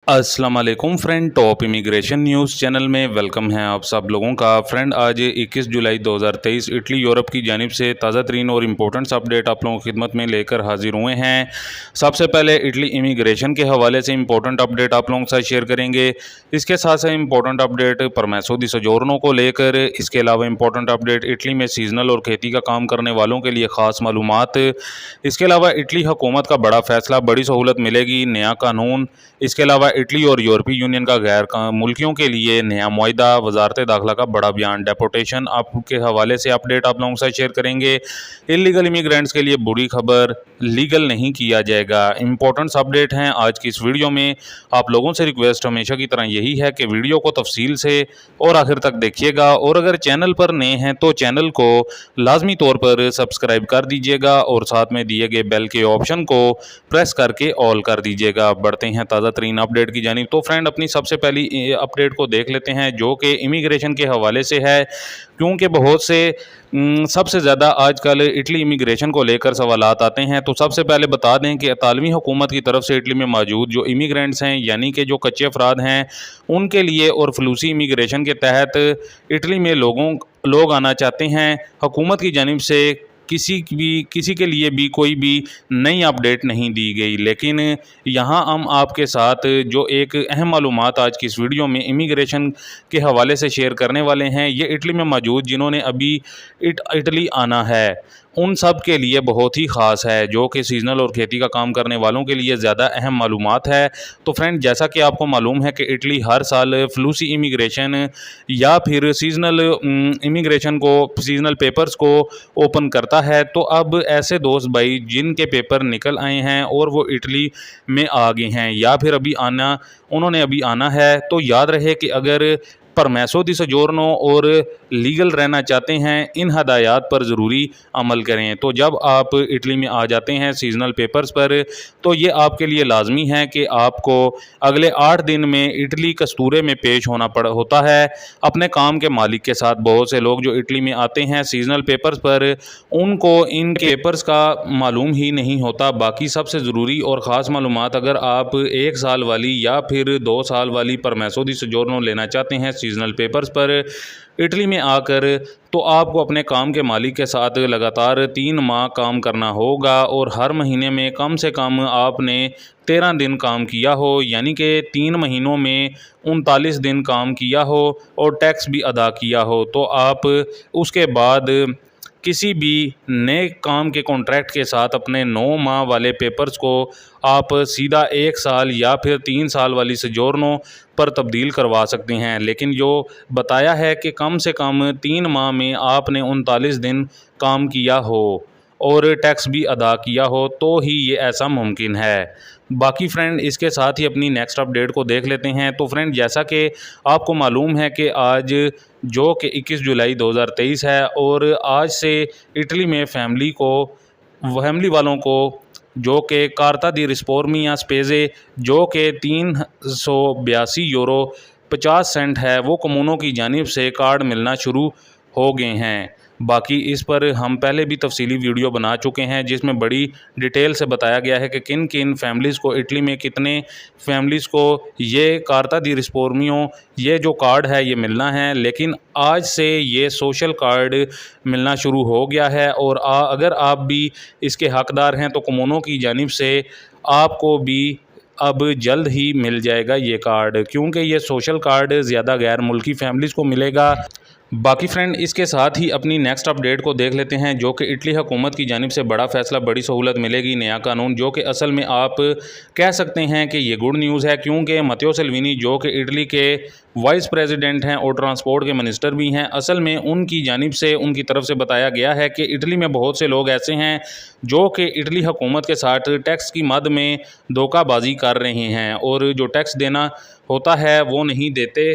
अस्सलाम वालेकुम friend, top immigration news channel में वेलकम है आप सब लोगों का। फ्रेंड, आज 21 जुलाई 2023 इटली यूरोप की जानिब से ताज़ा तरीन और इम्पोर्टेंट्स अपडेट आप लोगों की खिदमत में लेकर हाजिर हुए हैं। सबसे पहले इटली इमिग्रेशन के हवाले से इम्पोर्टेंट अपडेट आप लोगों के साथ शेयर करेंगे। इसके साथ साथ इम्पोर्टेंट अपडेट परमेसो दी सोजोर्नो को लेकर, इसके अलावा इम्पोर्टेंट अपडेट इटली में सीजनल और खेती का काम करने वालों के लिए ख़ास मालूमात। इसके अलावा इटली हुकूमत का बड़ा फैसला, बड़ी सहूलत मिलेगी, नया कानून। इसके अलावा इटली और यूरोपीय यूनियन का गैर मुल्कियों के लिए नया मुआहदा, वजारत दाखिला का बड़ा बयान, डेपोटेशन आपके हवाले से अपडेट आप लोगों के साथ शेयर करेंगे। इलीगल इमिग्रेंट्स के लिए बुरी खबर, लीगल नहीं किया जाएगा। इंपॉर्टेंट्स अपडेट हैं आज की इस वीडियो में। आप लोगों से रिक्वेस्ट हमेशा की तरह यही है कि वीडियो को तफसील से और आखिर तक देखिएगा, और अगर चैनल पर नए हैं तो चैनल को लाजमी तौर पर सब्सक्राइब कर दीजिएगा और साथ में दिए गए बेल के ऑप्शन को प्रेस करके ऑल कर दीजिएगा। बढ़ते हैं ताज़ा तरीन अपडेट की जानिब। तो फ्रेंड, अपनी सबसे पहली अपडेट को देख लेते हैं जो कि इमिग्रेशन के हवाले से है, क्योंकि बहुत से सबसे ज़्यादा आजकल इटली इमिग्रेशन को लेकर सवालात आते हैं। तो सबसे पहले बता दें कि इतालवी हुकूमत की तरफ से इटली में मौजूद जो इमिग्रेंट्स हैं, यानी कि जो कच्चे अफराद हैं, उनके लिए और फलूसी इमिग्रेशन के तहत इटली में लोग आना चाहते हैं, हुकूमत की जानिब से किसी के लिए भी कोई भी नई अपडेट नहीं दी गई। लेकिन यहाँ हम आपके साथ जो एक अहम मालूमात आज की इस वीडियो में इमिग्रेशन के हवाले से शेयर करने वाले हैं, ये इटली में मौजूद जिन्होंने अभी इटली आना है, उन सब के लिए बहुत ही ख़ास है, जो कि सीजनल और खेती का काम करने वालों के लिए ज़्यादा अहम मालूमात है। तो फ्रेंड, जैसा कि आपको मालूम है कि इटली हर साल फ्लूसी इमिग्रेशन या फिर सीजनल इमिग्रेशन को, सीजनल पेपर्स को ओपन करता है। तो अब ऐसे दोस्त भाई जिनके पेपर निकल आए हैं और वो इटली में आ गए हैं या फिर उन्होंने अभी आना है, तो याद रहे कि अगर परमेसो दी सोजोर्नो और लीगल रहना चाहते हैं, इन हदायत पर ज़रूरी अमल करें। तो जब आप इटली में आ जाते हैं सीजनल पेपर्स पर, तो ये आपके लिए लाजमी है कि आपको अगले 8 दिन में इटली कस्तूरे में पेश होता है अपने काम के मालिक के साथ। बहुत से लोग जो इटली में आते हैं सीजनल पेपर्स पर, उनको इन पेपर्स का मालूम ही नहीं होता। बाकी सबसे ज़रूरी और ख़ास मालूमात, अगर आप 1 साल वाली या फिर 2 साल वाली परमेसो दी सोजोर्नो लेना चाहते हैं सीजनल पेपर्स पर इटली में आकर, तो आपको अपने काम के मालिक के साथ लगातार 3 माह काम करना होगा, और हर महीने में कम से कम आपने 13 दिन काम किया हो, यानी कि 3 महीनों में 39 दिन काम किया हो और टैक्स भी अदा किया हो। तो आप उसके बाद किसी भी नए काम के कॉन्ट्रैक्ट के साथ अपने 9 माह वाले पेपर्स को आप सीधा 1 साल या फिर 3 साल वाली सोजोर्नो पर तब्दील करवा सकते हैं। लेकिन जो बताया है कि कम से कम 3 माह में आपने 39 दिन काम किया हो और टैक्स भी अदा किया हो, तो ही ये ऐसा मुमकिन है। बाकी फ्रेंड, इसके साथ ही अपनी नेक्स्ट अपडेट को देख लेते हैं। तो फ्रेंड, जैसा कि आपको मालूम है कि आज जो कि 21 जुलाई 2023 है, और आज से इटली में फैमिली वालों को जो कि कार्ता दी रिस्पोर्मी स्पेज़े, जो कि 382 यूरो 50 सेंट है, वो कम्यूनों की जानिब से कार्ड मिलना शुरू हो गए हैं। बाकी इस पर हम पहले भी तफसीली वीडियो बना चुके हैं, जिसमें बड़ी डिटेल से बताया गया है कि किन किन फैमिलीज़ को, इटली में कितने फैमिलीज़ को ये कार्ता दी रिस्पोर्मियो, ये जो कार्ड है, ये मिलना है। लेकिन आज से ये सोशल कार्ड मिलना शुरू हो गया है, और अगर आप भी इसके हकदार हैं तो कम्यूनों की जानिब से आपको भी अब जल्द ही मिल जाएगा ये कार्ड, क्योंकि ये सोशल कार्ड ज़्यादा गैर मुल्की फैमिलीज़ को मिलेगा। बाकी फ्रेंड, इसके साथ ही अपनी नेक्स्ट अपडेट को देख लेते हैं, जो कि इटली हुकूमत की जानिब से बड़ा फैसला, बड़ी सहूलत मिलेगी, नया कानून, जो कि असल में आप कह सकते हैं कि ये गुड न्यूज़ है, क्योंकि मत्तेओ सल्विनी जो कि इटली के वाइस प्रेसिडेंट हैं और ट्रांसपोर्ट के मिनिस्टर भी हैं, असल में उनकी जानिब से, उनकी तरफ से बताया गया है कि इटली में बहुत से लोग ऐसे हैं जो कि इटली हुकूमत के साथ टैक्स की मद में धोखाबाजी कर रहे हैं, और जो टैक्स देना होता है वो नहीं देते।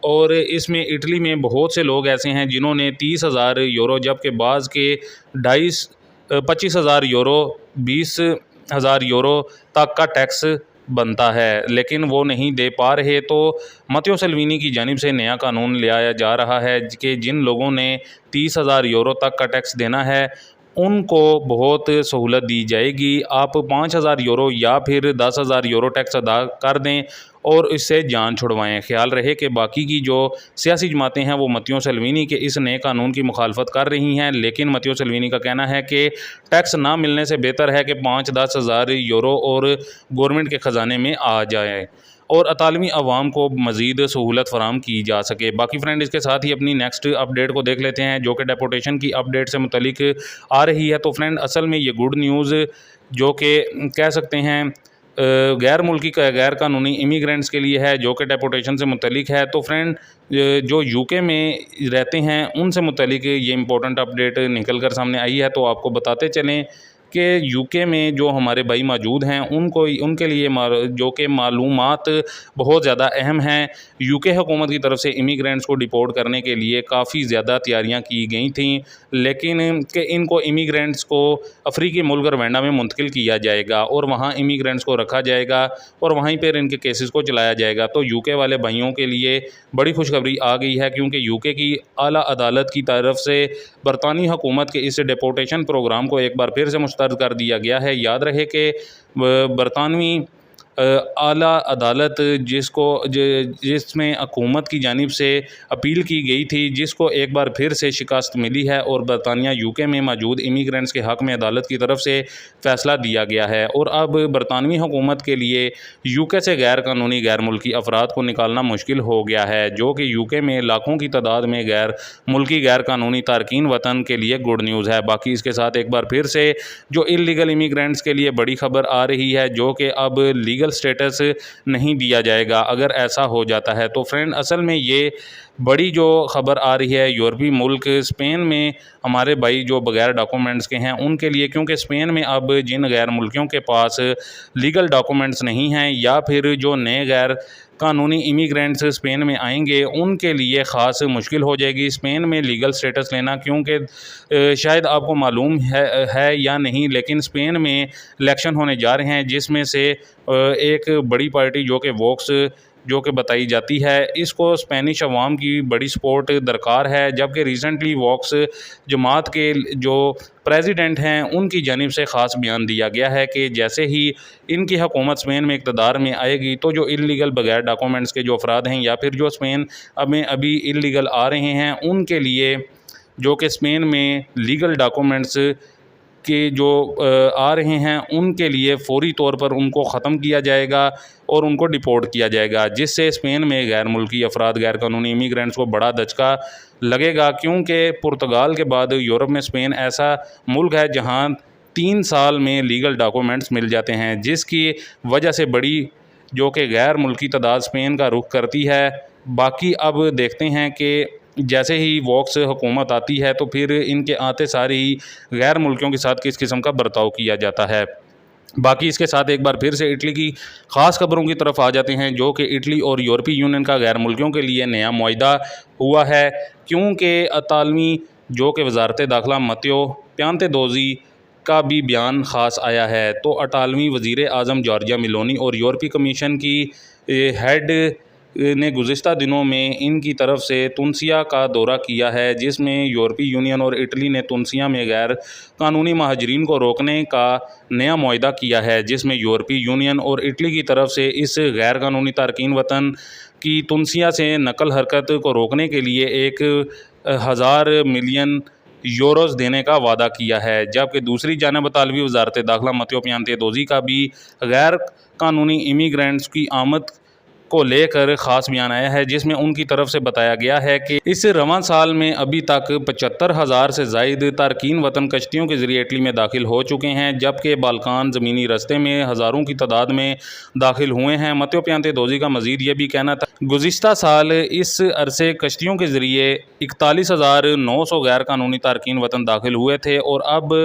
और इसमें इटली में बहुत से लोग ऐसे हैं जिन्होंने 30,000 यूरो, जबकि बाज़ के 25,000 यूरो, 20,000 यूरो तक का टैक्स बनता है, लेकिन वो नहीं दे पा रहे। तो मत्तेओ सल्विनी की जानिब से नया कानून ले आया जा रहा है कि जिन लोगों ने 30,000 यूरो तक का टैक्स देना है, उनको बहुत सहूलत दी जाएगी। आप 5,000 यूरो या फिर 10,000 यूरो टैक्स अदा कर दें और इससे जान छुड़वाएं। ख्याल रहे कि बाकी की जो सियासी जमातें हैं वो मतियो सल्वीनी के इस नए कानून की मुखालफत कर रही हैं, लेकिन मतियो सल्वीनी का कहना है कि टैक्स ना मिलने से बेहतर है कि 5-10 हज़ार यूरो और गवर्नमेंट के ख़जाने में आ जाए और अतालवी अवाम को मज़ीद सहूलत फराम की जा सके। बाकी फ्रेंड, इसके साथ ही अपनी नेक्स्ट अपडेट को देख लेते हैं जो कि डेपोटेशन की अपडेट से मुतलिक आ रही है। तो फ्रेंड, असल में ये गुड न्यूज़ जो कि कह सकते हैं गैर मुल्की का गैर कानूनी इमिग्रेंट्स के लिए है, जो कि डेपोटेशन से मुतलिक है। तो फ्रेंड, जो यूके में रहते हैं उनसे मुतलिक ये इंपॉर्टेंट अपडेट निकल कर सामने आई है। तो आपको बताते चलें कि यूके में जो हमारे भाई मौजूद हैं उनके लिए जो कि मालूमात बहुत ज़्यादा अहम हैं। यूके हुकूमत की तरफ से इमिग्रेंट्स को डिपोर्ट करने के लिए काफ़ी ज़्यादा तैयारियां की गई थी, लेकिन कि इनको इमिग्रेंट्स को अफ्रीकी मुल्क रवांडा में मुंतकिल किया जाएगा और वहाँ इमिग्रेंट्स को रखा जाएगा और वहीं पर इनके केसेस को चलाया जाएगा। तो यूके वाले भाइयों के लिए बड़ी खुशखबरी आ गई है, क्योंकि यूके की आला अदालत की तरफ से बरतानी हुकूमत के इस डिपोर्टेशन प्रोग्राम को एक बार फिर से मुस्तरद कर दिया गया है। याद रहे कि बरतानवी आला अदालत जिसमें हुकूमत की जानिब से अपील की गई थी, जिसको एक बार फिर से शिकस्त मिली है और बरतानिया यूके में मौजूद इमिग्रेंट्स के हक़ में अदालत की तरफ से फ़ैसला दिया गया है और अब बरतानवी हुकूमत के लिए यूके से गैर कानूनी गैर मुल्की अफराद को निकालना मुश्किल हो गया है, जो कि यूके में लाखों की तादाद में गैर मुल्की गैर कानूनी तारकीन वतन के लिए गुड न्यूज़ है। बाकी इसके साथ एक बार फिर से जो इल्लीगल इमिग्रेंट्स के लिए बड़ी खबर आ रही है, जो कि अब लीगल स्टेटस नहीं दिया जाएगा अगर ऐसा हो जाता है। तो फ्रेंड, असल में ये बड़ी जो खबर आ रही है यूरोपीय मुल्क स्पेन में हमारे भाई जो बगैर डॉक्यूमेंट्स के हैं उनके लिए, क्योंकि स्पेन में अब जिन गैर मुल्कियों के पास लीगल डॉक्यूमेंट्स नहीं हैं या फिर जो नए गैर कानूनी इमिग्रेंट्स स्पेन में आएंगे उनके लिए ख़ास मुश्किल हो जाएगी स्पेन में लीगल स्टेटस लेना, क्योंकि शायद आपको मालूम है या नहीं, लेकिन स्पेन में इलेक्शन होने जा रहे हैं जिसमें से एक बड़ी पार्टी जो कि वोक्स जो कि बताई जाती है, इसको स्पेनिश अवाम की बड़ी सपोर्ट दरकार है। जबकि रिसेंटली वोक्स जमात के जो प्रेसिडेंट हैं उनकी जानिब से ख़ास बयान दिया गया है कि जैसे ही इनकी हुकूमत स्पेन में इक़्तिदार में आएगी तो जो इल्लीगल बगैर डॉक्यूमेंट्स के जो अफराद हैं या फिर जो स्पेन में अभी इल्लीगल आ रहे हैं उनके लिए जो कि स्पेन में लीगल डॉक्यूमेंट्स के जो आ रहे हैं उनके लिए फ़ौरी तौर पर उनको ख़त्म किया जाएगा और उनको डिपोर्ट किया जाएगा, जिससे स्पेन में गैर मुल्की अफराद गैर कानूनी इमिग्रेंट्स को बड़ा धचका लगेगा। क्योंकि पुर्तगाल के बाद यूरोप में स्पेन ऐसा मुल्क है जहां 3 साल में लीगल डॉक्यूमेंट्स मिल जाते हैं, जिसकी वजह से बड़ी जो कि गैर मुल्की तादाद स्पेन का रुख करती है। बाकी अब देखते हैं कि जैसे ही वोक्स हुकूमत आती है तो फिर इनके आते सारे ही गैर मुल्कियों के साथ किस किस्म का बर्ताव किया जाता है। बाकी इसके साथ एक बार फिर से इटली की ख़ास खबरों की तरफ आ जाते हैं, जो कि इटली और यूरोपीय यूनियन का गैर मुल्कियों के लिए नया मुआहदा हुआ है, क्योंकि अतालवी जो कि वजारत दाखिला मत्यो पियांतेदोज़ी का भी बयान ख़ास आया है। तो अटालवी वज़ीर आज़म जॉर्जिया मेलोनी और यूरोपीय कमीशन की हेड ने गुज़िश्ता दिनों में इनकी तरफ से तुनिसिया का दौरा किया है, जिसमें यूरोपीय यूनियन और इटली ने तुनिसिया में गैर कानूनी महाजरीन को रोकने का नया मुआहदा किया है, जिसमें यूरोपीय यूनियन और इटली की तरफ से इस गैर कानूनी तारकीन वतन की तुनिसिया से नकल हरकत को रोकने के लिए 1,000 मिलियन यूरोज़ देने का वादा किया है। जबकि दूसरी जानब अतालवी वजारत दाखिला मत्यो पियांतेदोज़ी का भी गैर कानूनी इमिग्रेंट्स की आमद को लेकर ख़ास बयान आया है, जिसमें उनकी तरफ से बताया गया है कि इस रवां साल में अभी तक 75,000 से ज़ायद तारकीन वतन कश्तियों के ज़रिए इटली में दाखिल हो चुके हैं, जबकि बाल्कान ज़मीनी रस्ते में हज़ारों की तादाद में दाखिल हुए हैं। मत्यो पियांतेदोज़ी का मज़ीद ये भी कहना था गुज़िश्ता साल इस अरसे कश्तियों के ज़रिए 41,900 गैर कानूनी तारकीन वतन दाखिल हुए थे और अब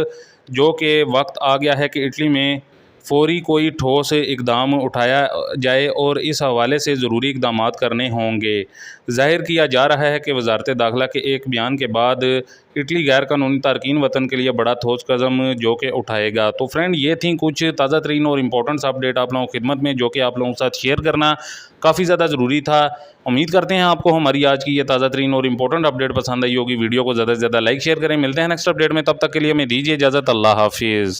जो कि वक्त आ गया है कि इटली में फौरी कोई ठोस इकदाम उठाया जाए और इस हवाले से ज़रूरी इकदाम करने होंगे। ज़ाहिर किया जा रहा है कि वजारत दाखिला के एक बयान के बाद इटली गैर कानूनी तारकीन वतन के लिए बड़ा ठोस कदम जो कि उठाएगा। तो फ्रेंड, ये थी कुछ ताज़ा तरीन और इम्पोर्टेंट अपडेट आप लोगों की खिदमत में, जो कि आप लोगों के साथ शेयर करना काफ़ी ज़्यादा ज़रूरी था। उम्मीद करते हैं आपको हमारी आज की ये ताज़ा तरीन और इम्पोर्टेंट अपडेट पसंद आई होगी। वीडियो को ज़्यादा से ज़्यादा लाइक शेयर करें। मिलते हैं नेक्स्ट अपडेट में, तब तक के लिए हमें दीजिए इजाज़त। अल्लाह हाफिज़।